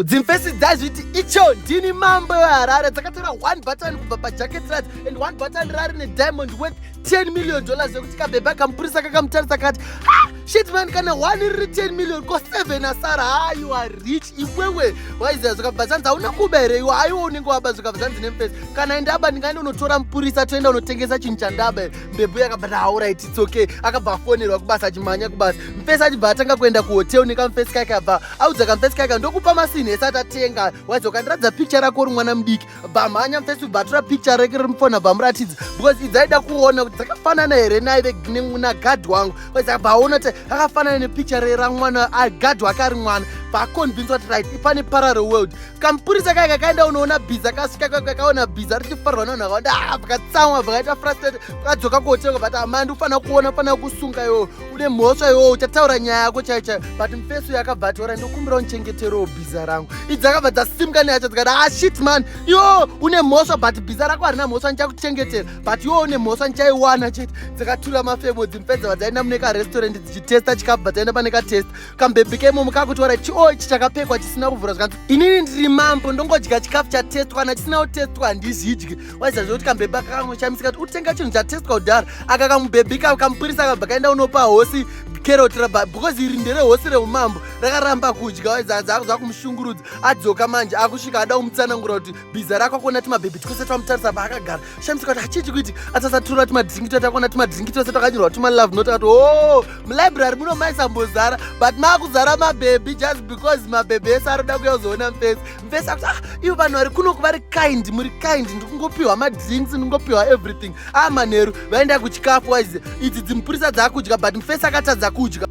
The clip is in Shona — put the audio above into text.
Dzimfesi dzazviti icho ndini mambo weHarare dzakatora 1 button kubva pajacket rati and 1 button rari nediamond worth $10 million zvekuti kabhebha akamupurisa kakamutarisa kati shit man, kana 1 riri 10 million ko 7 asara. You are rich iwewe. Waiziva zvakabva zvanzi hauna kuba here iwe, aiwo unenge waba zvakabva zvanzi nemfesi. Kana ndaba ndingaenda unotora mupurisa toenda unotengesa chinhu chandaba. Mbebhu yakabva alright it's okay. Akabva afonerwa kubasa achimhanya kubasa. Mfesi achibva atanga kuenda kuhotel nekamfesi kake abva audza kamfesi kake ndokupa masini esati atenga. Waiziva ukandiratidza picture rako uri mwana mudiki bamhanya mfesi ubva atora picture rake riri mufoni abva amuratidza because idzaida kuona kuti dzakafanana here naive nagadhi wangu. Waiziva abva aona kuti akafanana nepicture ramwana agadhi wake ari mwana vaconvince kuti right ipane parallel world. Kamupurisa kake kaenda unoona bhiza akasvika kakaona bhiza richifarwa navanhu vakawanda vakatsamwa vakaita frustrated vakadzoka kuhotel but amandi ufanira kuona ufanira kusunga iwo une mhosva iwo uchataura nyaya yako chaicha but mufesi uyo akabva atora ndokumbira unichengeterewo bhiza rangu. Idzi akabva dzasimuka nehacha dzikati shit man, iwo une mhosva but bhiza rako harina mhosva ndichakuchengetera but iwo une mhosva ndichaiwana chete. Dzakatura mafemo dzimfedza vadzaenda mune karestaurant dzichitesta chikafu bvatsaenda pane katesta kambebhi keimomo kakutora ichi chakapekwa chisina kuvhura zvikanzi inini ndiri mambo ndongodya chikafu chatestwa kana chisina kutestwa handizvidyi. Waiziva zvekuti kambebhi akakamboshamisika kuti utenga chinhu chatestwa kudhara akakamubhebhi kamupurisa akabva kaenda unopa hosi carrot because iri nderehosi reumambo rakaramba kudya. Waiziva dzakuza kumushungurudza adzoka manje akusvika ada kumutsanangura kuti bhiza rako akuona timabhebhi twese twamutarisa paakagara shamisika kuti hachichi kuti atasatura timadhiringi twese akuona timadhiringi twese twakanyorwa tumalove note akati mulibrary muno maisambozara but maakuzara mabhebhi just because mabhebhi ese arikuda kuya kuzoona mufesi. Mufesi akuti ivo vanhu vari kuno kuvari kind, muri kind, ndikungopiwa madrinks ndingopiwa everything. Manheru vaenda kuchikafu. Waiziva idzi dzimupurisa dzakudya but mufesi akatadza kudya.